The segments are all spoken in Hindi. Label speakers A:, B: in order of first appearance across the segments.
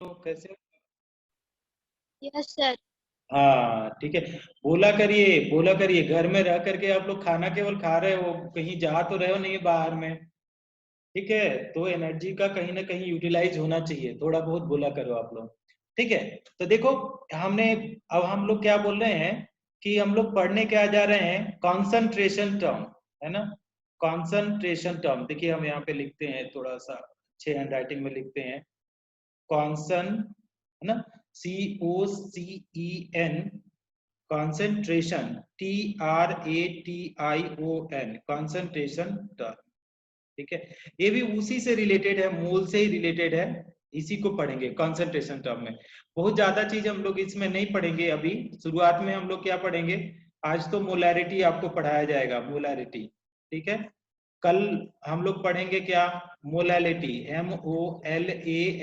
A: तो कैसे?
B: Yes sir.
A: हाँ ठीक है। बोला करिए, घर में रह करके आप लोग खाना केवल खा रहे हो, कहीं जा तो रहे हो नहीं बाहर में। ठीक है, तो एनर्जी का कहीं ना कहीं यूटिलाइज होना चाहिए, थोड़ा बहुत बोला करो आप लोग। ठीक है, तो देखो हमने, अब हम लोग क्या बोल रहे हैं कि हम लोग पढ़ने क्या जा रहे हैं, कॉन्सेंट्रेशन टर्म, है ना। कॉन्सेंट्रेशन टर्म देखिए हम यहाँ पे लिखते हैं, थोड़ा सा अच्छे हैंड राइटिंग में लिखते हैं। कॉन्सन, है ना, COCEN, concentration, TRATION, concentration term. ठीक है, ये भी उसी से रिलेटेड है, मोल से ही रिलेटेड है, इसी को पढ़ेंगे कंसंट्रेशन टर्म में। बहुत ज्यादा चीज हम लोग इसमें नहीं पढ़ेंगे अभी, शुरुआत में हम लोग क्या पढ़ेंगे, आज तो मोलैरिटी आपको पढ़ाया जाएगा, मोलैरिटी। ठीक है, कल हम लोग पढ़ेंगे क्या, मोलैलिटी, MOLALITY।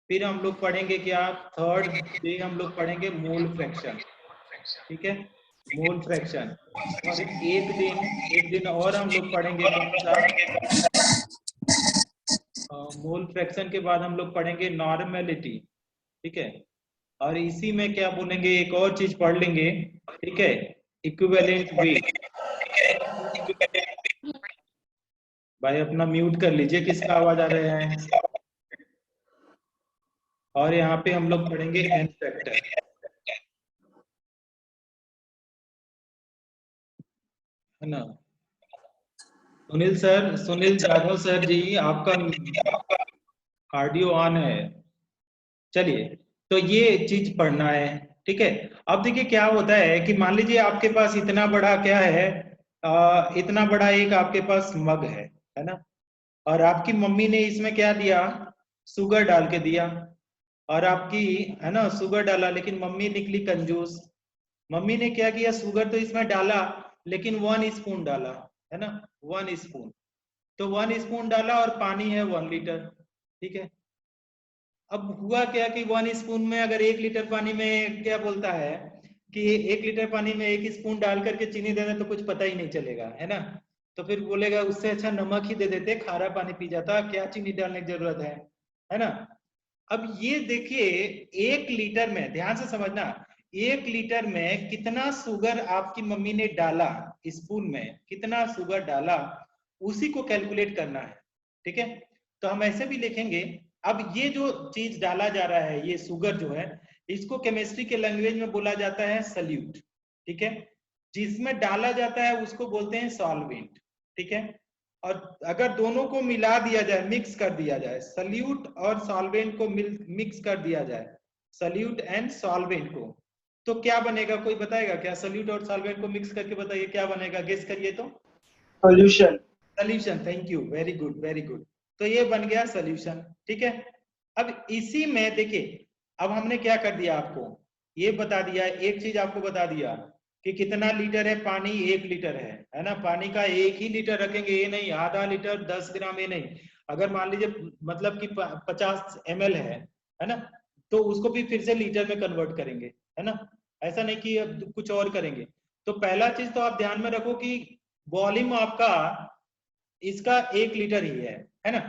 A: फिर हम लोग पढ़ेंगे क्या, थर्ड डे हम लोग पढ़ेंगे मोल फ्रैक्शन। ठीक है, मोल फ्रैक्शन। और एक दिन और हम लोग पढ़ेंगे कौन सा, मोल फ्रैक्शन के बाद हम लोग पढ़ेंगे नॉर्मेलिटी। ठीक है, और इसी में क्या बोलेंगे, एक और चीज पढ़ लेंगे। ठीक है, इक्विवेलेंट वेट। भाई अपना म्यूट कर लीजिए, किसका आवाज आ रहा है। और यहाँ पे हम लोग पढ़ेंगे एन फैक्टर, है ना। सुनील जाधव सर जी, आपका ऑडियो ऑन है। चलिए, तो ये चीज पढ़ना है। ठीक है, अब देखिए क्या होता है कि मान लीजिए आपके पास इतना बड़ा क्या है, इतना बड़ा एक आपके पास मग है ना, और आपकी मम्मी ने इसमें क्या दिया, शुगर डाल के दिया, और आपकी, है ना, शुगर डाला, लेकिन मम्मी निकली कंजूस। मम्मी ने क्या किया, शुगर तो इसमें डाला लेकिन 1 स्पून डाला, है ना, 1 स्पून। तो 1 स्पून डाला और पानी है 1 लीटर। ठीक है, अब हुआ क्या कि 1 स्पून में अगर 1 लीटर पानी में क्या बोलता है कि 1 लीटर पानी में 1 स्पून डाल करके चीनी दे दें तो कुछ पता ही नहीं चलेगा, है ना। तो फिर बोलेगा उससे अच्छा नमक ही दे देते, खारा पानी पी जाता, क्या चीनी डालने की जरूरत है ना। अब ये देखिए, 1 लीटर में, ध्यान से समझना, 1 लीटर में कितना शुगर आपकी मम्मी ने डाला, स्पून में कितना शुगर डाला, उसी को कैलकुलेट करना है। ठीक है, तो हम ऐसे भी लिखेंगे। अब ये जो चीज डाला जा रहा है, ये शुगर जो है, इसको केमिस्ट्री के लैंग्वेज में बोला जाता है सल्यूट। ठीक है, जिसमें डाला जाता है उसको बोलते हैं सॉल्वेंट। ठीक है, और अगर दोनों को मिला दिया जाए, मिक्स कर दिया जाए, सल्यूट और सॉल्वेंट को मिक्स कर दिया जाए, सल्यूट एंड सॉल्वेंट को, तो क्या बनेगा, कोई बताएगा क्या, सल्यूट और सॉल्वेंट को मिक्स करके बताइए क्या बनेगा, गेस करिए तो।
C: Solution.
A: Solution, thank you, very good very good. तो ये बन गया सॉल्यूशन। ठीक है, अब इसी में देखिए, अब हमने क्या कर दिया, आपको ये बता दिया, एक चीज आपको बता दिया कि कितना लीटर है पानी, 1 लीटर है ना। पानी का 1 ही लीटर रखेंगे, ये नहीं आधा लीटर 10 ग्राम, ये नहीं। अगर मान लीजिए मतलब कि 50 ml है ना, तो उसको भी फिर से लीटर में कन्वर्ट करेंगे, है ना। ऐसा नहीं कि अब कुछ और करेंगे। तो पहला चीज तो आप ध्यान में रखो कि वॉल्यूम आपका इसका 1 लीटर ही है ना।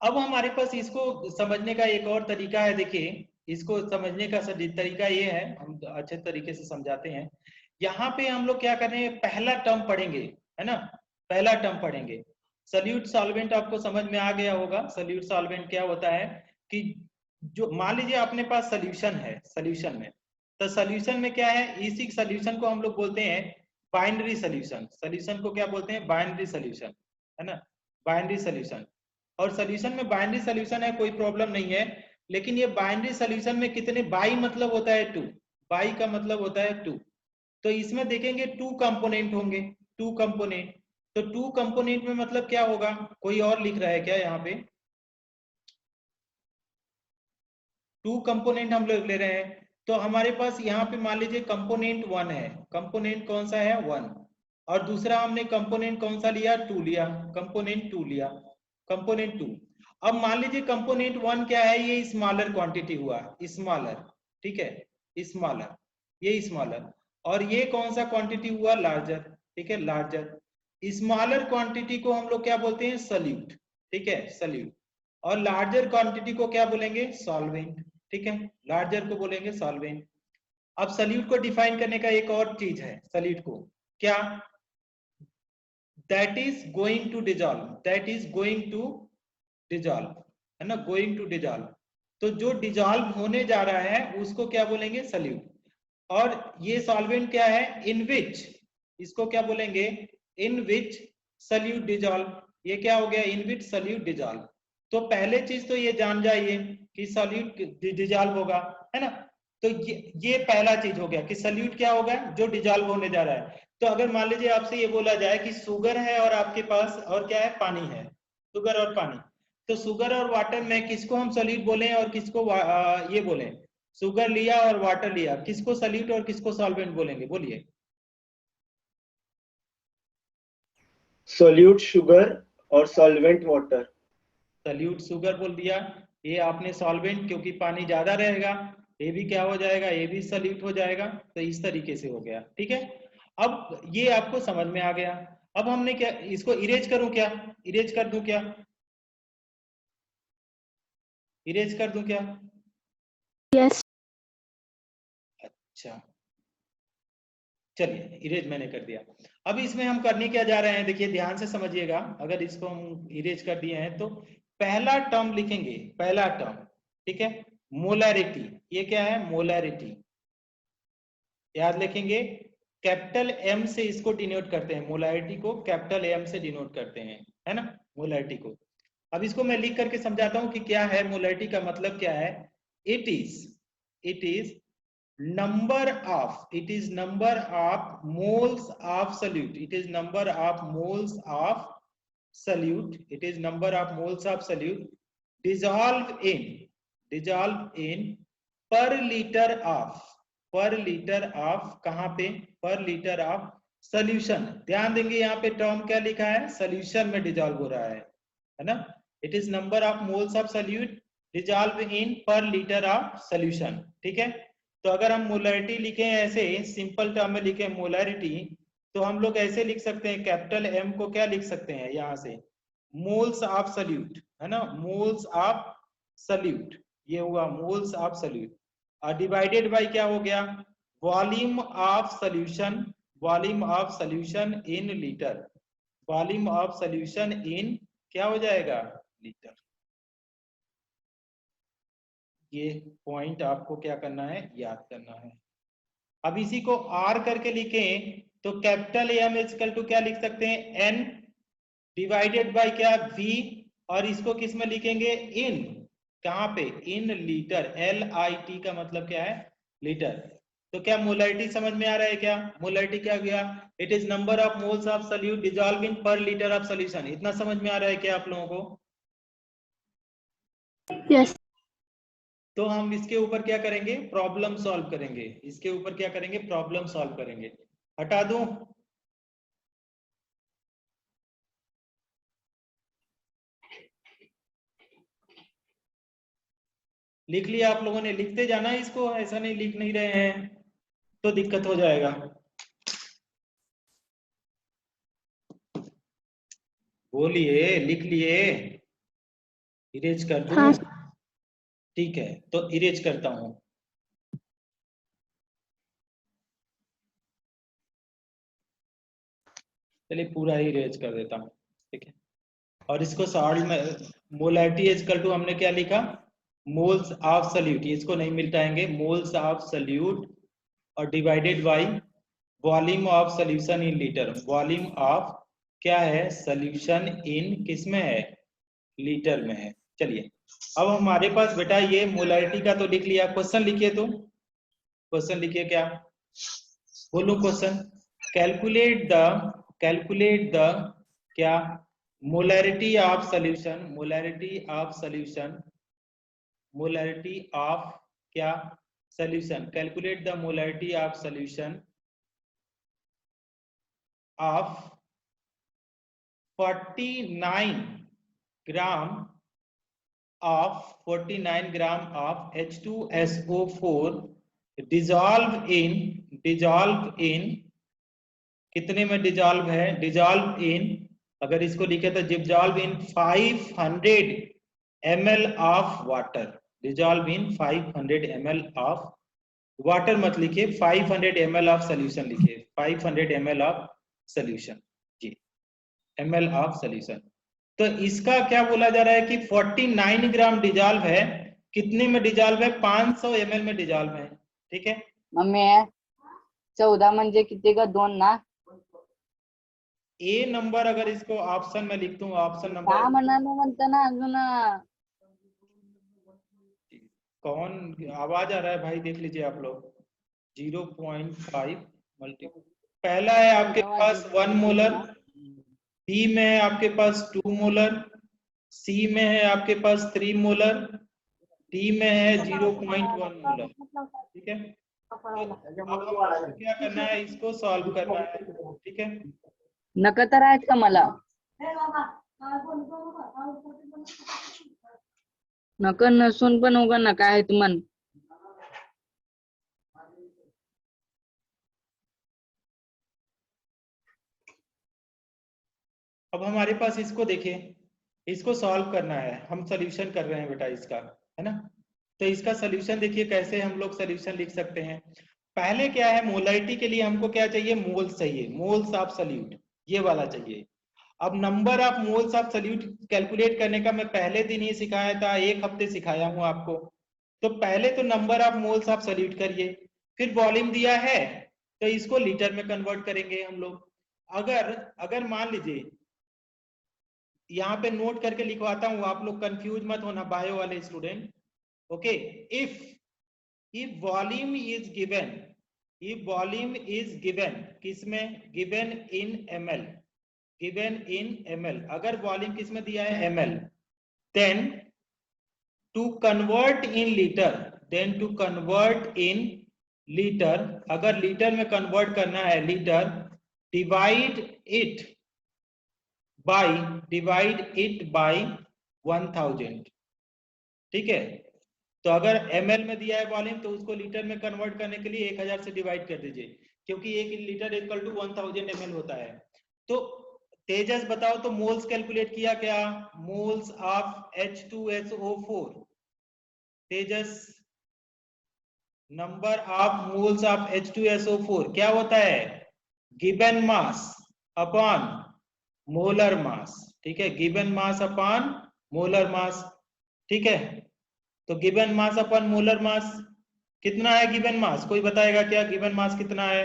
A: अब हमारे पास इसको समझने का एक और तरीका है, देखिए इसको समझने का तरीका ये है, हम अच्छे तरीके से समझाते हैं। यहाँ पे हम लोग क्या कर रहे हैं, पहला टर्म पढ़ेंगे, है ना, पहला टर्म पढ़ेंगे। सल्यूट सॉल्वेंट आपको समझ में आ गया होगा, सल्यूट सॉल्वेंट क्या होता है कि जो मान लीजिए अपने पास सोल्यूशन है, सोल्यूशन में, तो सोल्यूशन में क्या है, इसी सोल्यूशन को हम लोग बोलते हैं बाइनरी सोल्यूशन। सोल्यूशन को क्या बोलते हैं, बाइनरी सोल्यूशन, है ना, बाइनरी सोल्यूशन। और सोल्यूशन में बाइनरी सोल्यूशन है, कोई प्रॉब्लम नहीं है, लेकिन ये बाइनरी सोल्यूशन में कितने, बाई मतलब होता है 2, बाई का मतलब होता है 2। तो इसमें देखेंगे 2 कंपोनेंट होंगे, 2 कंपोनेंट। तो 2 कंपोनेंट में मतलब क्या होगा, कोई और लिख रहा है क्या यहाँ पे, 2 कंपोनेंट हम लोग ले रहे हैं। तो हमारे पास यहाँ पे मान लीजिए कंपोनेंट 1 है, कंपोनेंट कौन सा है 1, और दूसरा हमने कंपोनेंट कौन सा लिया, 2 लिया, कंपोनेंट 2 लिया, कंपोनेंट 2। अब मान लीजिए कंपोनेंट 1 क्या है, ये स्मॉलर क्वांटिटी हुआ, स्मॉलर। ठीक है, स्मॉलर, ये स्मॉलर। और ये कौन सा क्वांटिटी हुआ, लार्जर। ठीक है, लार्जर। स्मॉलर क्वांटिटी को हम लोग क्या बोलते हैं, सल्यूट। ठीक है, सल्यूट। और लार्जर क्वांटिटी को क्या बोलेंगे? सॉल्वेंट। ठीक है, लार्जर को बोलेंगे सॉल्वेंट। अब सल्यूट को डिफाइन करने का एक और चीज है, सल्यूट को क्या? That is going to dissolve, that is going to dissolve, है ना, गोइंग टू डिजॉल्व। तो जो डिजॉल्व होने जा रहा है उसको क्या बोलेंगे? सल्यूट। और ये सॉल्वेंट क्या है? इन विच, इसको क्या बोलेंगे? इन विच सल्यूट डिजॉल्व। ये क्या हो गया? इन विच सल्यूट डिजॉल्व। तो पहले चीज तो ये जान जाइए कि सल्यूट डिजॉल्व होगा, है ना। तो ये पहला चीज हो गया कि सल्यूट क्या होगा? जो डिजॉल्व होने जा रहा है। तो अगर मान लीजिए आपसे ये बोला जाए कि शुगर है और आपके पास और क्या है? पानी है, शुगर और पानी। तो शुगर और वाटर में किसको हम सल्यूट बोले और किसको ये बोले? शुगर लिया और वाटर लिया, किसको सल्यूट और किसको सॉल्वेंट बोलेंगे? बोलिए।
C: सोल्यूट शुगर और सॉल्वेंट वाटर।
A: सल्यूट शुगर बोल दिया, ये आपने सॉल्वेंट, क्योंकि पानी ज्यादा रहेगा, ये भी क्या हो जाएगा? ये भी सल्यूट हो जाएगा। तो इस तरीके से हो गया। ठीक है, अब ये आपको समझ में आ गया। अब हमने क्या, इसको इरेज करूं क्या? इरेज कर दूं क्या? इरेज कर दूं क्या?
B: यस।
A: अच्छा, चलिए इरेज मैंने कर दिया। अब इसमें हम करने क्या जा रहे हैं? देखिए ध्यान से समझिएगा। अगर इसको हम इरेज कर दिए हैं तो पहला टर्म लिखेंगे, पहला टर्म, ठीक है, मोलैरिटी। ये क्या है? मोलैरिटी। याद लिखेंगे, कैपिटल एम से इसको डिनोट करते हैं, मोलैरिटी को कैपिटल एम से डिनोट करते हैं, है ना, मोलैरिटी को। अब इसको मैं लिख करके समझाता हूं कि क्या है मोलैरिटी का मतलब क्या है। It is number of, it is number of moles of solute, it is number of moles of solute, it is number of moles of solute dissolve in per liter of, per liter of, कहां पे? per liter of solution। ध्यान देंगे यहाँ पे टर्म क्या लिखा है? solution में डिजॉल्व हो रहा है ना। it is number of moles of solute dissolve in per liter of solution। ठीक है, तो अगर हम मोलैरिटी लिखें ऐसे सिंपल टर्म में लिखें मोलैरिटी, तो हम लोग ऐसे लिख सकते हैं, कैपिटल एम को क्या लिख सकते हैं यहां से? मोल्स ऑफ सल्यूट, है ना, मोल्स ऑफ सल्यूट। ये हुआ मोल्स ऑफ सल्यूट, और डिवाइडेड बाय क्या हो गया? Volume of solution, volume of solution in litre, volume of solution इन क्या हो जाएगा? लीटर। ये पॉइंट आपको क्या करना है? याद करना है। अब इसी को आर करके लिखें तो कैपिटल एम इक्वल टू क्या लिख सकते हैं? एन डिवाइडेड बाय क्या? वी। और इसको किस में लिखेंगे? इन, कहां पे? In litre. LIT का मतलब क्या है? लीटर। तो क्या मोलैरिटी समझ में आ रहा है? क्या मोलैरिटी क्या गया? It is number of moles of solute dissolve in पर लीटर ऑफ सॉल्यूशन। इतना समझ में आ रहा है क्या आप लोगों को?
B: यस।
A: तो हम इसके ऊपर क्या करेंगे? प्रॉब्लम सॉल्व करेंगे। इसके ऊपर क्या करेंगे? प्रॉब्लम सॉल्व करेंगे। हटा दूं? लिख लिया आप लोगों ने? लिखते जाना इसको, ऐसा नहीं लिख नहीं रहे हैं तो दिक्कत हो जाएगा। बोलिए, लिख लिए? इरेज कर दूं?
B: हाँ।
A: ठीक है, तो इरेज करता हूं। चलिए पूरा ही इरेज कर देता हूं, ठीक है। और इसको सॉल्व में मोलैरिटी इक्वल टू हमने क्या लिखा? मोल्स ऑफ सॉल्यूट, इसको नहीं मिटाएंगे, मोल्स ऑफ सॉल्यूट और divided by volume of solution in litre. Volume of क्या है? सॉल्यूशन इन किस में है? लीटर में है। चलिए अब हमारे पास बेटा ये मोलैरिटी का तो लिख लिया। क्वेश्चन लिखिए, तो क्वेश्चन लिखिए, क्या बोलूं क्वेश्चन? कैलकुलेट द क्या? Molarity of solution, molarity of solution, molarity of क्या? Solution. Calculate the molarity of solution of 49 gram of 49 gram of H2SO4 dissolve in कितने में डिजॉल्व है? डिजॉल्व इन, अगर इसको लिखे तो dissolve in 500 ml of water, dissolve in 500 ml of water मत लिखिए, 500 ml ऑफ सोल्यूशन लिखिए, 500 ml ऑफ सोल्यूशन जी, ml ऑफ सोल्यूशन। तो इसका क्या बोला जा रहा है कि 49 ग्राम डिजॉल्व है, कितने में डिजॉल्व है? 500 ml में डिजॉल्व है, ठीक है।
D: मम्मी 14 म्हणजे किती का 2 ना?
A: ए नंबर अगर इसको ऑप्शन में लिख दूं, ऑप्शन
D: का
A: नंबर
D: म्हणता ना अजून
A: कौन आवाज आ रहा है भाई, देख लीजिए आप लोग। 0.5 मल्टी, पहला है आपके पास 1 मोलर, बी में है आपके पास 2 मोलर, सी में है आपके पास 3 मोलर, डी में है 0.1 मोलर, ठीक है। तो अब हम क्या करना है, इसको सॉल्व करना है, ठीक है।
D: नका तर आहेत का मला? नका नसून पण उगा नका आहेत मन.
A: अब हमारे पास इसको देखिए, इसको सॉल्व करना है, हम सॉल्यूशन कर रहे हैं बेटा इसका, है ना। तो इसका सॉल्यूशन देखिए कैसे हम लोग सॉल्यूशन लिख सकते हैं। पहले क्या है, मोलारिटी के लिए हमको क्या चाहिए, मोल्स चाहिए, मोल्स ऑफ सोल्यूट, ये वाला चाहिए। अब number of moles of solute calculate करने का मैं पहले दिन ही सिखाया था, 1 हफ्ते सिखाया हूं आपको। तो पहले तो number of moles of solute करिए, फिर वॉल्यूम दिया है तो इसको लीटर में कन्वर्ट करेंगे हम लोग। अगर मान लीजिए, यहाँ पे नोट करके लिखवाता हूं, आप लोग कंफ्यूज मत होना बायो वाले student, okay. If volume is given, if volume is given, किसमें given in ml, given in ml, अगर वॉल्यूम किसमें दिया है ml, then to convert in liter, then to convert in liter, अगर लीटर में कन्वर्ट करना है लीटर, divide it by 1000, ठीक है। तो अगर ml में दिया है वॉल्यूम तो उसको लीटर में कन्वर्ट करने के लिए 1000 से डिवाइड कर दीजिए, क्योंकि 1 लीटर इक्वल टू 1000 ml होता है। तो तेजस बताओ तो मोल्स कैलकुलेट किया क्या, moles of H2SO4, Tejas number of moles of H2SO4 क्या होता है, given mass upon molar mass, ठीक है, given mass upon molar mass, ठीक है। तो गिवन मास अपन मोलर मास कितना है, गिवन मास कोई बताएगा क्या, गिवन मास कितना है?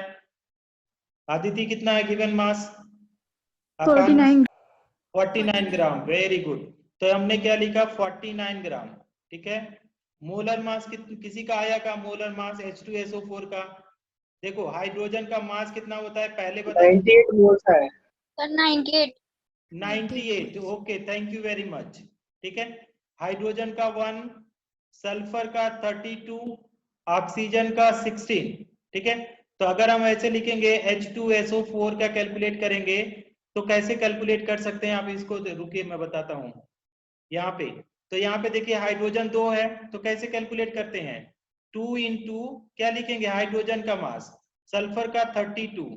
A: आदिति कितना है गिवन मास? 49 ग्राम, वेरी गुड। तो हमने क्या लिखा, 49 ग्राम, ठीक है। मोलर मास किसी का आया का, मोलर मास H2SO4 का? देखो हाइड्रोजन का मास कितना होता है पहले बताओ।
C: 98 मोल्स है।
A: 98, okay, thank you very much, ठीक है। हाइड्रोजन का 1, सल्फर का 32, ऑक्सीजन का 16, ठीक है। तो अगर हम ऐसे लिखेंगे H2SO4 का कैलकुलेट करेंगे तो कैसे कैलकुलेट कर सकते हैं आप इसको, रुकिए मैं बताता हूं। यहाँ पे तो यहाँ पे देखिए हाइड्रोजन 2 है, तो कैसे कैलकुलेट करते हैं, 2 इंटू क्या लिखेंगे, हाइड्रोजन का मास, सल्फर का 32,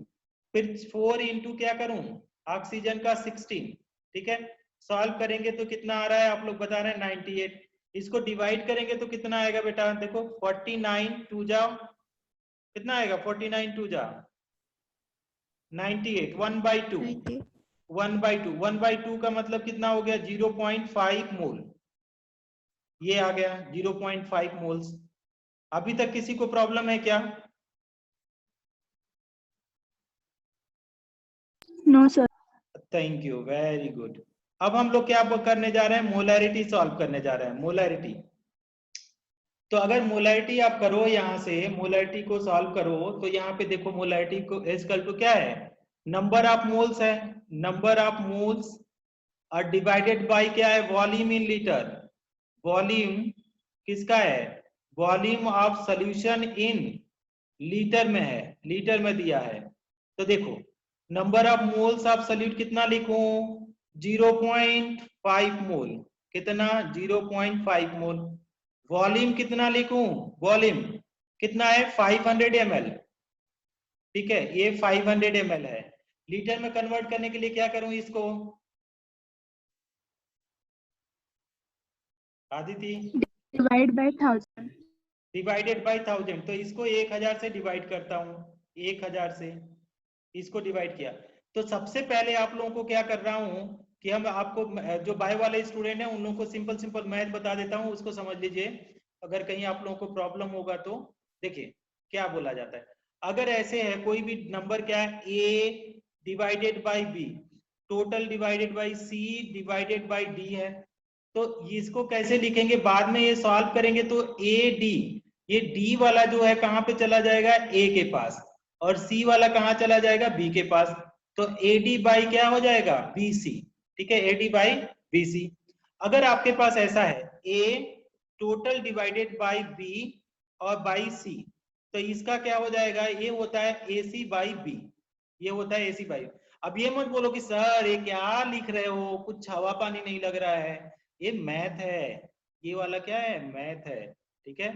A: फिर 4 इंटू क्या करूं, ऑक्सीजन का 16, ठीक है। सॉल्व करेंगे तो कितना आ रहा है, आप लोग बता रहे हैं 98। इसको डिवाइड करेंगे तो कितना आएगा बेटा, देखो 49 टू जाओ कितना आएगा, 49 टू जा 98, 1/2, 1/2, 1/2 का मतलब कितना हो गया, 0.5 मोल, ये आ गया 0.5 मोल्स। अभी तक किसी को प्रॉब्लम है क्या?
B: No sir.
A: Thank you, very good. अब हम लोग क्या करने जा रहे हैं, मोलैरिटी सॉल्व करने जा रहे हैं, मोलैरिटी। तो अगर मोलैरिटी आप करो, यहां से मोलैरिटी को सॉल्व करो तो यहाँ पे देखो मोलैरिटी को इक्वल टू क्या है, नंबर ऑफ मोल्स है, नंबर ऑफ मोल्स और डिवाइडेड बाय क्या है, वॉल्यूम इन लीटर। वॉल्यूम किसका है, volume of solution in litre में है, लीटर में दिया है। तो देखो number of moles of solute कितना लिखूं, 0.5 मोल, कितना, 0.5 मोल। वॉल्यूम कितना लिखूं, वॉल्यूम कितना है, 500 ml, ठीक है, ये 500 ml है। लीटर में कन्वर्ट करने के लिए क्या करूं इसको, Aditi
B: divide by 1000।
A: Divided by 1000, तो इसको 1000 से डिवाइड करता हूँ, 1000 से इसको डिवाइड किया। तो सबसे पहले आप लोगों को क्या कर रहा हूँ कि हम आपको जो बाय वाले स्टूडेंट हैं उन लोगों को सिंपल सिंपल मैथ बता देता हूँ, उसको समझ लीजिए। अगर कहीं आप लोगों को प्रॉब्लम होगा तो देखिए क्या बोला जाता है। अगर ऐसे है कोई भी नंबर, क्या है, a divided by b, total divided by c divided by d है, तो इसको कैसे लिखेंगे, बाद में ये सॉल्व करेंगे तो a d, ये d वाला जो है कहां पे चला जाएगा, a के पास, और c वाला कहां चला जाएगा, b के पास, तो ad बाई क्या हो जाएगा, bc। ठीक है, ad बाई bc। अगर आपके पास ऐसा है a total divided by b और बाई c, तो इसका क्या हो जाएगा, ये होता है ac बाई b, ये होता है ac बाई। अब ये मत बोलो कि सर ये क्या लिख रहे हो, कुछ हवा पानी नहीं लग रहा है, ये मैथ है, ये वाला क्या है, मैथ है। ठीक है,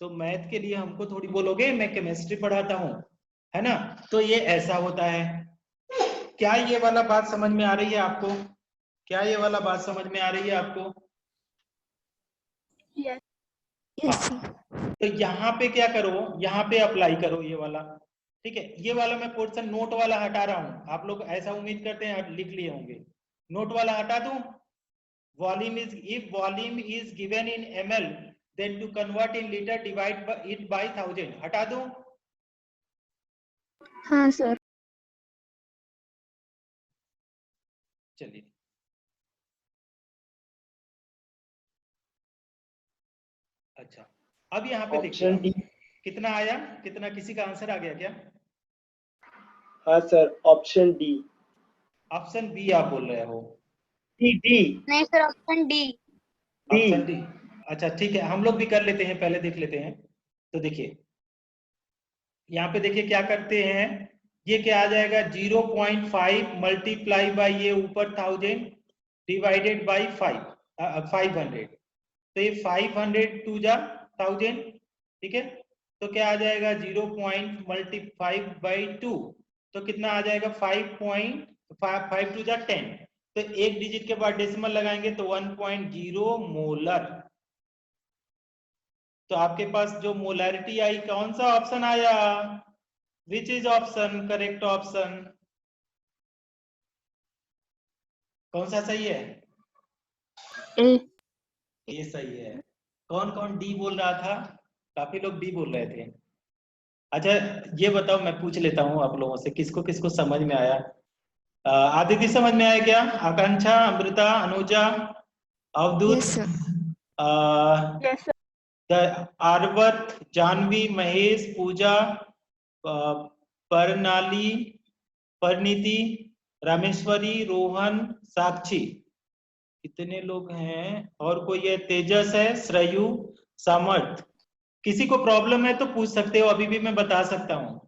A: तो मैथ के लिए हमको थोड़ी बोलोगे मैं केमिस्ट्री पढ़ाता हूँ, है ना, तो ये ऐसा होता है। क्या ये वाला बात समझ में आ रही है आपको, क्या ये वाला बात समझ में आ रही है आपको?
B: Yes yes.
A: तो यहाँ पे क्या करो, यहाँ पे अप्लाई करो ये वाला। ठीक है, ये वाला मैं पोर्शन नोट वाला हटा रहा हूँ, आप लोग ऐसा उम्मीद करते हैं लिख लिए होंगे, नोट वाला हटा दूं। Volume is, if volume is given in ml, then to convert in liter divide it by 1000, हटा दूं।
B: हाँ सर।
A: चलिए, अच्छा अब यहाँ पे देखिए
C: ऑप्शन डी।
A: कितना आया, कितना, किसी का आंसर आ गया क्या?
C: हाँ sir, option D.
A: Option B आप बोल रहे हो?
C: डी डी
D: नहीं sir, option D.
A: Option D, अच्छा ठीक है, हम लोग भी कर लेते हैं, पहले देख लेते हैं। तो देखिए यहाँ पे देखिए क्या करते हैं, ये क्या आ जाएगा, 0.5 मल्टीप्लाई बाई ये ऊपर 1000 डिवाइडेड बाई 500, तो ये 500 टू जा 1000। ठीक है, तो क्या आ जाएगा, 0.5/2, तो कितना आ जाएगा, 5 टू जा 10, तो एक डिजिट के बाद डेसिमल लगाएंगे तो 1.0 मोलर। तो आपके पास जो मोलैरिटी आई, कौन सा ऑप्शन आया, which is option correct option, कौन सा सही है?
B: ए।
A: ये सही है। कौन कौन डी बोल रहा था, काफी लोग डी बोल रहे थे। अच्छा ये बताओ, मैं पूछ लेता हूँ आप लोगों से, किसको किसको समझ में आया? आदिति समझ में आया क्या, आकांक्षा, अमृता, अनुजा, अवधूत,
B: यस सर।
A: अ,
B: यस सर।
A: आरवत, जानवी, महेश, पूजा, परनाली, परनीति, रामेश्वरी, रोहन, साक्षी, कितने लोग हैं, और कोई है, तेजस है, श्रेयु, सामर्थ। किसी को प्रॉब्लम है तो पूछ सकते हो, अभी भी मैं बता सकता हूं।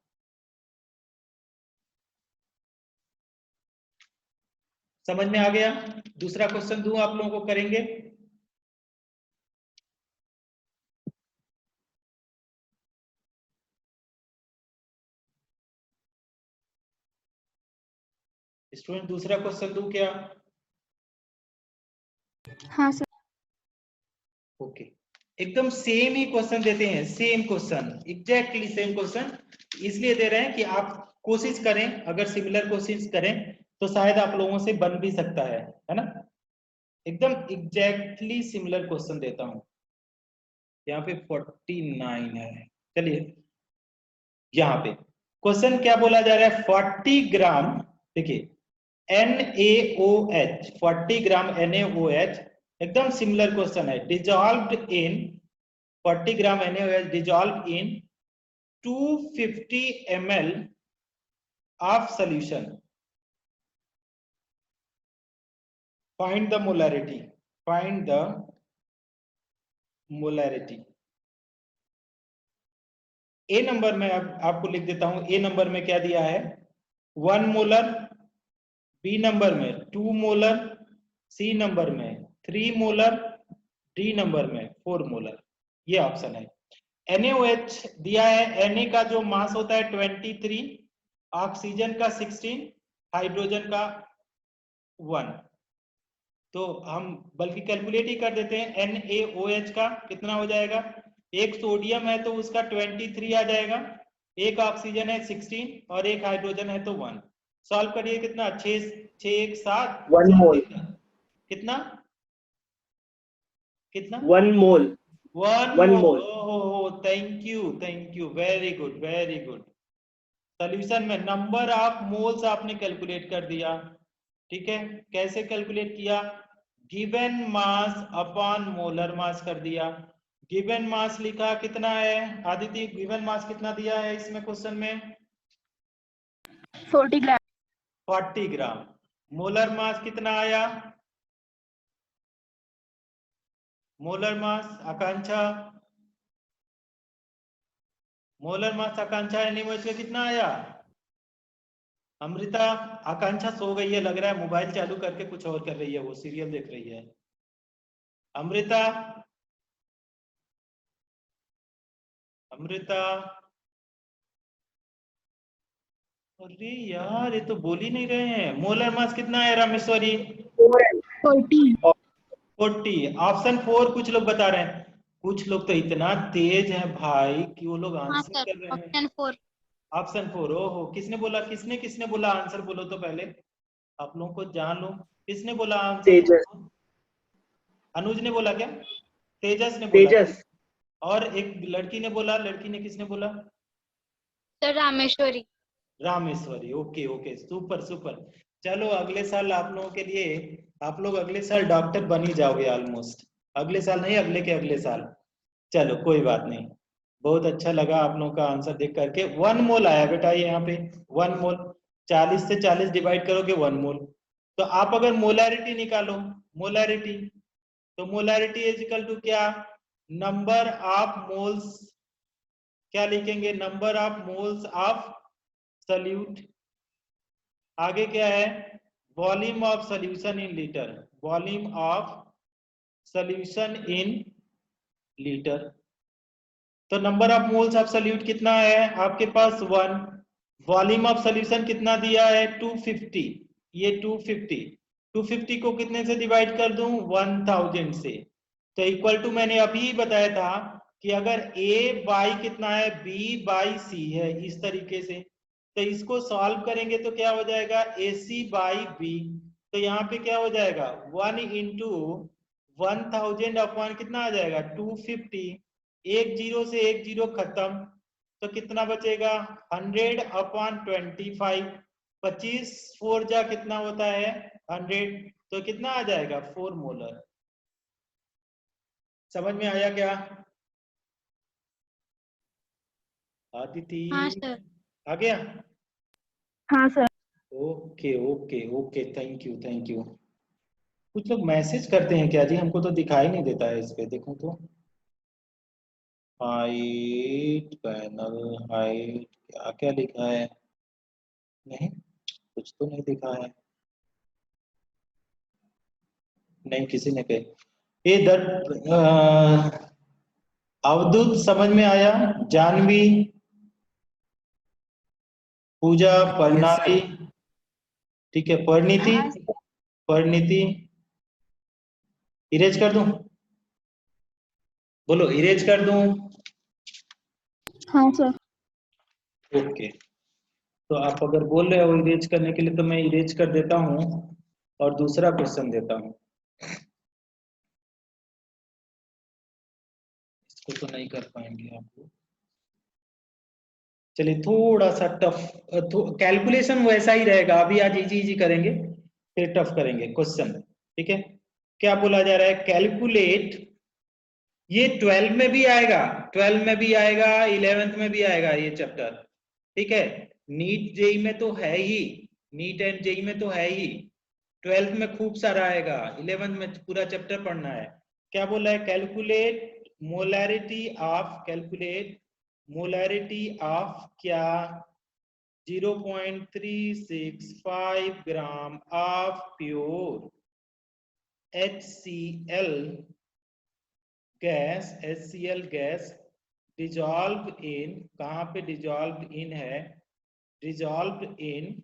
A: समझ में आ गया? दूसरा क्वेश्चन दूं आप लोगों को, करेंगे? स्टूडेंट दूसरा क्वेश्चन दूं क्या?
B: हाँ सर।
A: ओके, एकदम सेम ही क्वेश्चन देते हैं, same question, exactly same question, इसलिए दे रहे हैं कि आप कोशिश करें, अगर सिमिलर कोशिश करें तो शायद आप लोगों से बन भी सकता है ना। एकदम एग्जैक्टली सिमिलर क्वेश्चन देता हूं। यहाँ पे 49 है, चलिए यहाँ पे क्वेश्चन क्या बोला जा रहा है, 40 ग्राम, देखिए NaOH, 40 ग्राम NaOH, एकदम सिमिलर क्वेश्चन है, dissolved in 40 gram NaOH dissolve in 250 ml of solution, find the molarity, find the molarity. A number में अब आपको लिख देता हूं, ए नंबर में क्या दिया है, 1 मोलर, बी नंबर में 2 मोलर, सी नंबर में 3 मोलर, डी नंबर में 4 मोलर, ये ऑप्शन है। NaOH दिया है, Na का जो मास होता है 23, ऑक्सीजन का 16, हाइड्रोजन का 1। तो हम बल्कि कैलकुलेट ही कर देते हैं। NaOH का कितना हो जाएगा, एक सोडियम है तो उसका 23 आ जाएगा, एक ऑक्सीजन है 16 और एक हाइड्रोजन है तो 1। सॉल्व करिए, कितना 6 6 1 7
C: 1 मोल।
A: कितना कितना
C: 1 मोल।
A: 1
C: 1
A: मोल।
C: मोल।
A: ओहो, thank you, very good very good. Solution में नंबर ऑफ मोल्स आपने कैलकुलेट कर दिया। ठीक है, कैसे कैलकुलेट किया, given mass upon molar mass कर दिया। गिवन मास लिखा कितना है आदित्य, गिवन मास कितना दिया है इसमें क्वेश्चन में,
B: 40 ग्राम।
A: 40 ग्राम। मोलर मास कितना आया, मोलर मास आकांक्षा, मोलर मास आकांक्षा एनिमल्स का कितना आया, अमृता। आकांक्षा सो गई है लग रहा है, मोबाइल चालू करके कुछ और कर रही है, वो सीरियल देख रही है। अमृता, अमृता, अरे यार ये तो बोल ही नहीं रहे हैं। मोलर मास कितना है रामेश्वरी,
B: 40।
A: 40। ऑप्शन 4 कुछ लोग बता रहे हैं, कुछ लोग तो इतना तेज हैं भाई कि वो लोग
B: हाँ
A: आंसर
B: सर,
A: कर रहे हैं।
B: ऑप्शन 4।
A: ऑप्शन 4, ओहो, किसने बोला, किसने किसने बोला आंसर, बोलो तो पहले आप लोगों को जान लो, किसने बोला आंसर
C: तेजस।
A: बोलो। अनुज ने बोला क्या, तेजस ने बोला क्या?
C: तेजस।
A: और एक लड़की ने बोला, लड़की ने किसने बोला,
B: sir Rameshwari.
A: Rameshwari. Okay okay, super super. चलो अगले साल आप लोगों के लिए, आप लोग अगले साल डॉक्टर बन ही जाओगे ऑलमोस्ट, अगले साल नहीं अगले के अगले साल। चलो कोई बात नहीं, बहुत अच्छा लगा आप लोगों का आंसर देख करके। 1 मोल आया बेटा ये यहाँ पे, 1 मोल। 40 से 40 डिवाइड करोगे 1 मोल। तो आप अगर मोलैरिटी निकालो, मोलैरिटी, तो मोलैरिटी इज इक्वल टू क्या, नंबर ऑफ मोल्स, क्या लिखेंगे, number of moles of solute. आगे क्या है, volume of solution in litre, volume of solution in litre. तो number of moles of solute कितना है आपके पास 1, वॉल्यूम ऑफ सॉल्यूशन कितना दिया है 250, ये 250, 250 को कितने से डिवाइड कर दूं 1000 से, तो इक्वल टू मैंने अभी बताया था कि अगर A बाई कितना है B बाई C है, इस तरीके से, तो इसको सॉल्व करेंगे तो क्या हो जाएगा AC बाई B। तो यहाँ पे क्या हो जाएगा 1 इंटू 1000 अपॉन कितना आ जाएगा 250, एक जीरो से एक जीरो खत्म, तो कितना बचेगा 100 अपॉन 25, 25 4 जा कितना होता है 100, तो कितना आ जाएगा 4 मोलर। समझ में आया क्या आदिति,
B: हाँ सर।
A: आ गया।
B: हाँ sir.
A: Okay okay okay, thank you. कुछ लोग मैसेज करते हैं क्या जी, हमको तो दिखाई नहीं देता है इस पे, देखो तो, हाइट पैनल, हाइट क्या क्या लिखा है, नहीं कुछ तो नहीं दिखा है, नहीं किसी ने कहे इधर। अवधूत समझ में आया, जानवी, पूजा, प्रणाली, ठीक है, परिणीति,
B: हाँ
A: परिणीति, इरेज कर दूं, बोलो इरेज कर दूं।
B: हाँ सर।
A: ओके, तो आप अगर बोल रहे हो इरेज करने के लिए तो मैं इरेज कर देता हूं और दूसरा क्वेश्चन देता हूं, इसको तो नहीं कर पाएंगे आप लोग। चलिए थोड़ा सा टफ, कैलकुलेशन वैसा ही रहेगा, अभी आज इजी इजी करेंगे फिर टफ करेंगे क्वेश्चन। ठीक है, क्या बोला जा रहा है, कैलकुलेट, ये 12 में भी आएगा, 12 में भी आएगा, 11th में भी आएगा ये चैप्टर। ठीक है, नीट जेई में तो है ही, नीट एंड जेई में तो है ही, 12th में खूब सारा आएगा, 11th में पूरा चैप्टर पढ़ना है। क्या बोला है, calculate molarity of, calculate molarity of क्या 0.365 gram of pure HCl gas, HCl gas dissolve in, कहां पे डिजॉल्व इन है, डिजॉल्व इन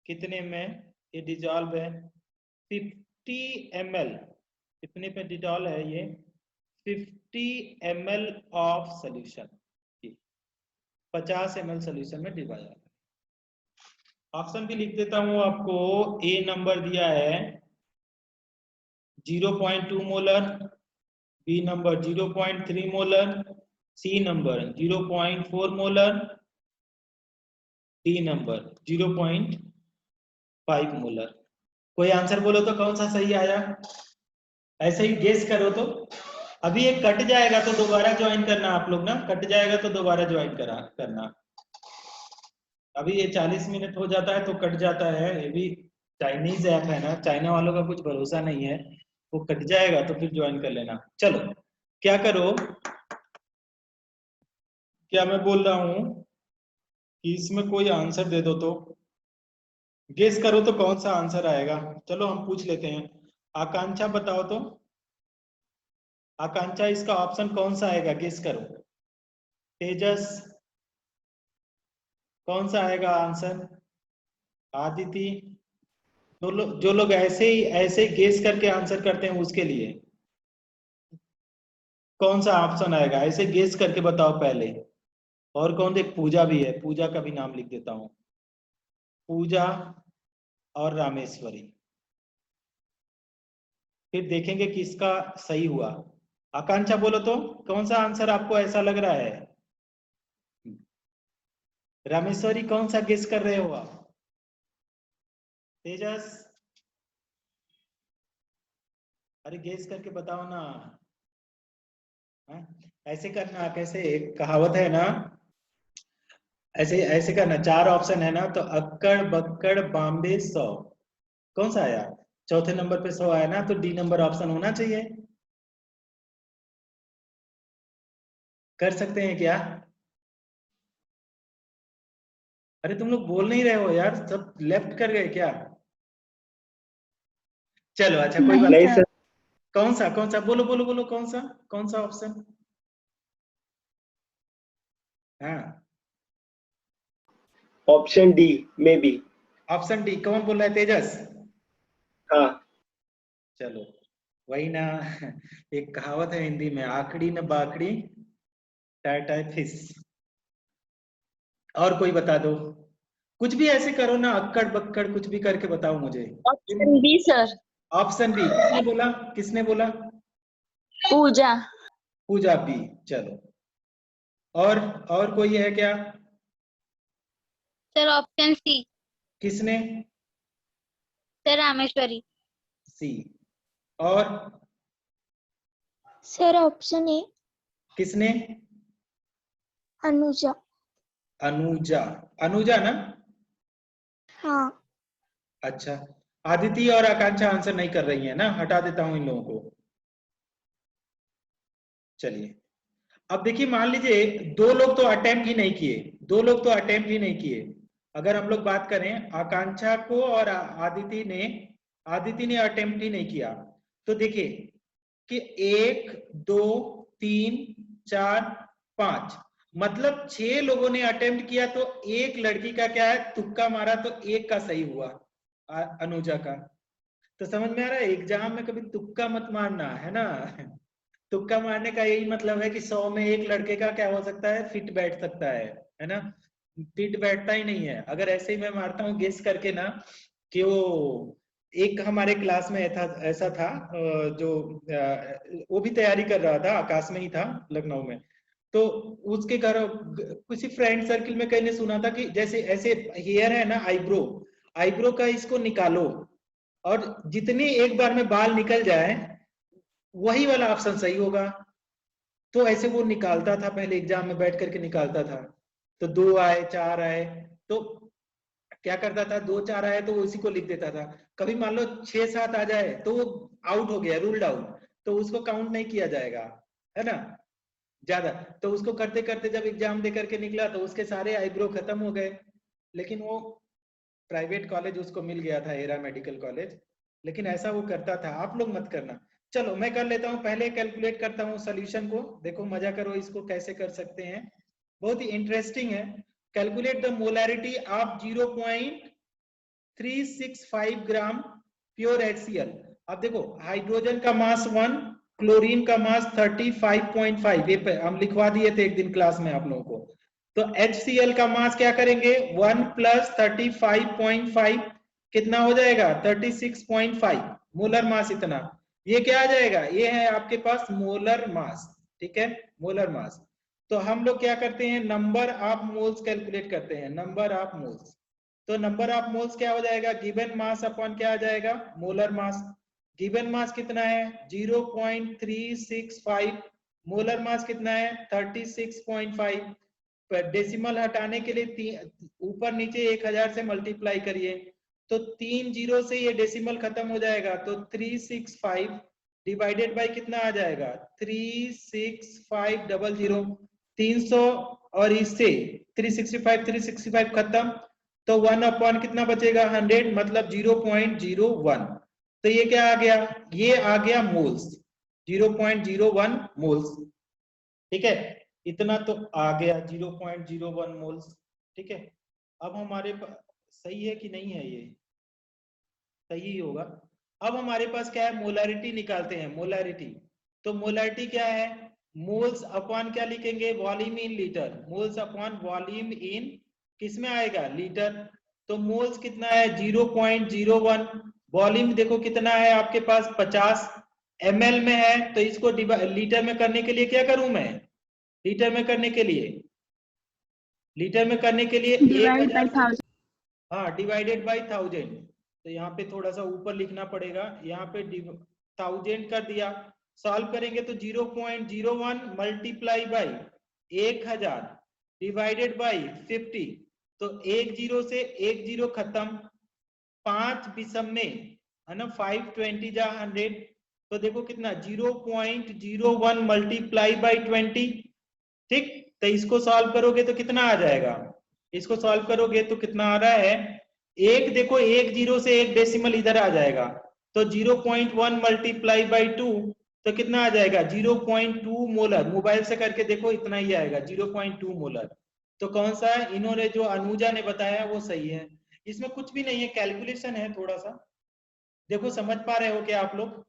A: कितने में, ये डिजॉल्व है 50 ml, कितने पे डिटॉल है ये? 50 ml of solution, 50 ml solution में डिवाइड जाता है। ऑप्शन भी लिख देता हूं आपको। ए नंबर दिया है 0.2 molar, B number 0.3 molar, C number 0.4 molar, D number 0.5 molar. कोई आंसर बोलो तो कौन सा सही आया? ऐसे ही गेस करो तो। अभी ये कट जाएगा तो दोबारा ज्वाइन करना आप लोग ना, कट जाएगा तो दोबारा ज्वाइन करना। अभी ये 40 मिनट हो जाता है तो कट जाता है। ये भी चाइनीज ऐप है ना, चाइना वालों का कुछ भरोसा नहीं है, वो कट जाएगा तो फिर ज्वाइन कर लेना। चलो क्या करो, क्या मैं बोल रहा हूं कि इसमें कोई आंसर दे दो तो गेस करो तो कौन सा आंसर आएगा। चलो हम पूछ लेते हैं। आकांक्षा बताओ तो, आकांक्षा इसका ऑप्शन कौन सा आएगा, गेस करो। तेजस कौन सा आएगा आंसर? आदिति, जो लोग ऐसे ही गेस करके आंसर करते हैं उसके लिए कौन सा ऑप्शन आएगा, ऐसे गेस करके बताओ पहले। और कौन, देख पूजा भी है, पूजा का भी नाम लिख देता हूं, पूजा और रामेश्वरी। फिर देखेंगे किसका सही हुआ। आकांक्षा बोलो तो कौन सा आंसर आपको ऐसा लग रहा है? रामेश्वरी कौन सा गेस कर रहे हो आप? तेजस, अरे गेस करके बताओ ना। ऐसे करना, कैसे एक कहावत है ना, ऐसे ऐसे करना। 4 ऑप्शन है ना, तो अक्कड़ बक्कड़ बॉम्बे 100, कौन सा आया? चौथे नंबर पे 100 आया ना, तो डी नंबर ऑप्शन होना चाहिए। कर सकते हैं क्या? अरे तुम लोग बोल नहीं रहे हो यार, सब लेफ्ट कर गए क्या? चलो अच्छा कोई बात
C: नहीं
A: नहीं।
C: सर।
A: कौन सा बोलो बोलो बोलो, कौन सा ऑप्शन? हाँ
C: option D may be.
A: Option D, कौन बोल रहा है? तेजस?
C: हाँ
A: चलो वही ना, एक कहावत है हिंदी में, आकड़ी न बाकड़ी टाय टाय फिस। और कोई बता दो, कुछ भी ऐसे करो ना, अक्कड़ बक्कड़ कुछ भी करके बताओ मुझे।
B: Option B sir.
A: Option B, किसने बोला? किसने बोला?
B: पूजा।
A: पूजा बी। चलो और कोई है क्या?
B: Sir option C.
A: किसने?
B: सर रामेश्वरी।
A: सी। और
B: सर ऑप्शन ए।
A: किसने?
B: अनुजा।
A: अनुजा, अनुजा ना?
B: हाँ।
A: अच्छा, आदिति और आकांक्षा आंसर नहीं कर रही है ना, हटा देता हूं इन लोगों को। चलिए अब देखिए, मान लीजिए 2 लोग तो अटेम्प्ट ही नहीं किए, 2 लोग तो अटेम्प्ट ही नहीं किए। अगर हम लोग बात करें आकांक्षा को और आदिति ने अटेम्प्ट ही नहीं किया, तो देखिए कि 1 2 3 4 5, मतलब 6 लोगों ने अटेम्प्ट किया, तो एक लड़की का क्या है, तुक्का मारा तो एक का सही हुआ, अनुजा का। तो समझ में आ रहा है, एग्जाम में कभी तुक्का मत मारना, है ना। तुक्का मारने का यही मतलब है कि 100 में एक लड़के का क्या हो सकता है, फिट बैठ सकता है ना। फिट बैठता ही नहीं है। अगर ऐसे ही मैं मारता हूँ गेस करके ना, कि वो एक हमारे क्लास में ऐसा था, जो वो भी तैयारी कर रहा था, आकाश में ही था, लखनऊ में। तो उसके घर किसी फ्रेंड सर्किल में कहीं ने सुना था कि जैसे ऐसे हेयर है ना, आईब्रो, आईब्रो का इसको निकालो, और जितनी एक बार में बाल निकल जाए वही वाला ऑप्शन सही होगा। तो ऐसे वो निकालता था, पहले एग्जाम में बैठ करके निकालता था। तो 2 आए 4 आए, तो क्या करता था, 2 4 आए तो वो उसी को लिख देता था। कभी मान लो 6 7 आ जाए तो वो आउट हो गया, रूल्ड आउट, तो उसको काउंट नहीं किया जाएगा, है ना, ज्यादा। तो उसको करते करते जब एग्जाम दे करके निकला तो उसके सारे आईब्रो खत्म हो गए। लेकिन वो प्राइवेट कॉलेज उसको मिल गया था, एरा मेडिकल कॉलेज। लेकिन ऐसा वो करता था, आप लोग मत करना। चलो मैं कर लेता हूँ, पहले कैलकुलेट करता हूँ सोल्यूशन को, देखो मजा करो, इसको कैसे कर सकते हैं, बहुत ही इंटरेस्टिंग है। Calculate the molarity of 0.365 gram pure HCl। अब देखो हाइड्रोजन का मास 1, क्लोरीन का मास 35.5, ये हम लिखवा दिए थे एक दिन क्लास में आप लोगों को। तो HCl का मास क्या करेंगे 1 + 35.5 कितना हो जाएगा 36.5 मोलर मास इतना। ये क्या आ जाएगा, ये है आपके पास मोलर मास, ठीक है, मोलर मास। तो हम लोग क्या करते हैं, नंबर ऑफ मोल्स कैलकुलेट करते हैं, नंबर ऑफ मोल्स। तो नंबर ऑफ मोल्स क्या हो जाएगा, गिवन मास अपॉन क्या आ जाएगा, मोलर मास। गिवन मास कितना है 0.365, मोलर मास कितना है 36.5। डेसिमल हटाने के लिए ऊपर नीचे 1000 से मल्टीप्लाई करिए, तो 3 जीरो से ये डेसिमल खत्म हो जाएगा, तो 365 डिवाइडेड बाय कितना आ जाएगा 36500, 300 और इससे 365 खत्म, तो 1 अपॉन कितना बचेगा 100, मतलब 0.01। तो ये क्या आ गया, ये आ गया मोल्स, 0.01 मोल्स, ठीक है, इतना तो आ गया 0.01 मोल्स, ठीक है। अब हमारे पास सही है कि नहीं है, ये सही ही होगा। अब हमारे पास क्या है, मोलारिटी निकालते हैं, मोलारिटी। तो मोलारिटी क्या है, मोल्स अपॉन क्या लिखेंगे, volume in litre, moles upon volume इन किस में आएगा, लीटर। तो मोल्स कितना है 0.01, वॉल्यूम देखो कितना है आपके पास 50 ml में है, तो इसको लीटर में करने के लिए क्या करूं मैं, लीटर में करने के लिए, लीटर में करने के लिए 1000, हाँ डिवाइडेड बाय 1000। तो यहाँ पे थोड़ा सा ऊपर लिखना पड़ेगा, यहाँ पे 1000 कर दिया, सॉल्व करेंगे तो 0.01 मल्टीप्लाई बाई 1000 डिवाइडेड बाई 50, तो एक जीरो से एक जीरो खत्म, 5 विषम में है ना, 520 जा 100, तो देखो कितना 0.01 मल्टीप्लाई बाई 20, ठीक। तो इसको सॉल्व करोगे तो कितना आ जाएगा, इसको सॉल्व करोगे तो कितना आ रहा है, एक देखो एक जीरो से एक डेसिमल इधर आ जाएगा, तो 0.1 मल्टीप्लाई बाई 2, तो कितना आ जाएगा 0.2 मोलर। मोबाइल से करके देखो इतना ही आएगा 0.2 मोलर। तो कौन सा है, इन्होंने जो अनुजा ने बताया वो सही है, इसमें कुछ भी नहीं है, कैलकुलेशन है थोड़ा सा। देखो समझ पा रहे हो क्या आप लोग,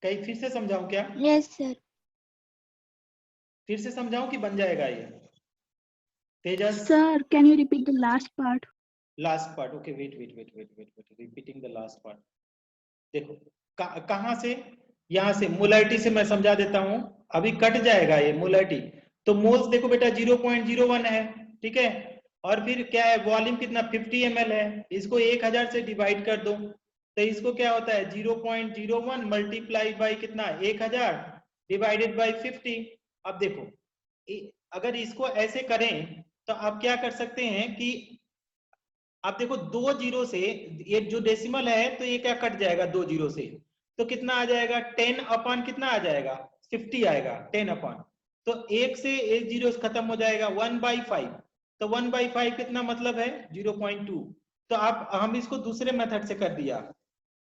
A: कहीं फिर से समझाऊं क्या,
B: यस सर।
A: फिर से समझाऊं कि बन जाएगा ये, Tejas.
E: Sir, can you repeat the last part?
A: Last part, okay, wait repeating the last part. देखो कहां से, यहां से मोलारिटी से मैं समझा देता हूं, अभी कट जाएगा ये मोलारिटी। तो मोल्स देखो बेटा 0.01 है, ठीक है, और फिर क्या है, वॉल्यूम कितना 50 ml है, इसको 1000 से डिवाइड कर दो, तो इसको क्या होता है 0.01 मल्टीप्लाई बाई कितना 1000 डिवाइडेड बाई 50। अब देखो अगर इसको ऐसे करें तो आप क्या कर सकते हैं कि आप देखो 2 जीरो से ये जो डेसिमल है, तो ये क्या कट जाएगा 2 जीरो से, तो कितना आ जाएगा 10 अपॉन कितना आ जाएगा 50 आएगा 10 अपॉन, तो एक से एक जीरो खत्म हो जाएगा 1/5, तो 1/5 कितना मतलब है 0.2। तो आप हम इसको दूसरे मेथड से कर दिया,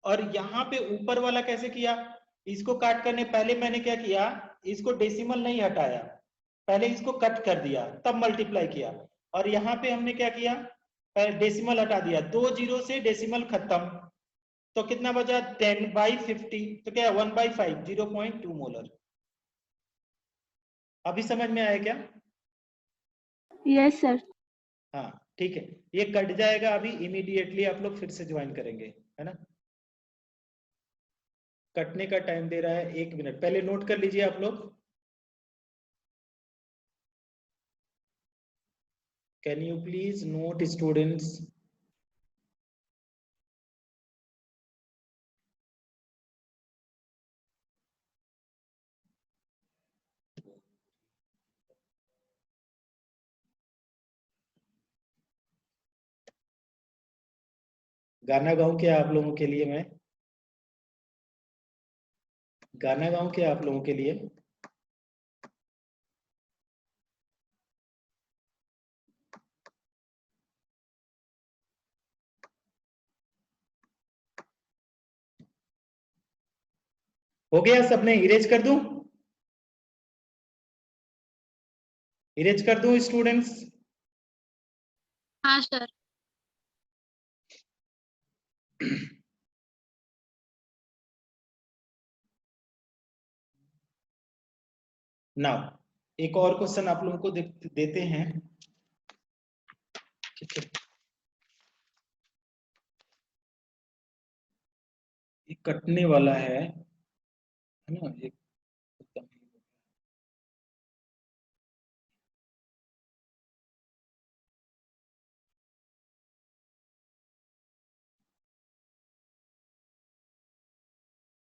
A: और यहाँ पे ऊपर वाला कैसे किया, इसको काट करने पहले मैंने क्या किया, इसको डेसिमल नहीं हटाया, पहले इसको कट कर दिया तब मल्टीप्लाई किया, और यहाँ पे हमने क्या किया, डेसिमल हटा दिया, 2 जीरो से डेसिमल खत्म, तो कितना बचा 10/50, तो क्या 1/5 0.2 मोलर। अभी समझ में आया क्या,
E: Yes, sir.
A: हाँ ठीक है, ये कट जाएगा अभी इमीडिएटली, आप लोग फिर से ज्वाइन करेंगे, है ना। कटने का टाइम दे रहा है 1 मिनट, पहले नोट कर लीजिए आप लोग। Can you please note students. गाना गाऊं क्या आप लोगों के लिए, मैं गाना गाऊं क्या आप लोगों के लिए, हो गया सबने, इरेज कर दूं, इरेज कर दूं स्टूडेंट्स।
B: हाँ सर।
A: नाउ एक और क्वेश्चन आप लोगों को देते हैं, ठीक है। ये कटने वाला है ना, एक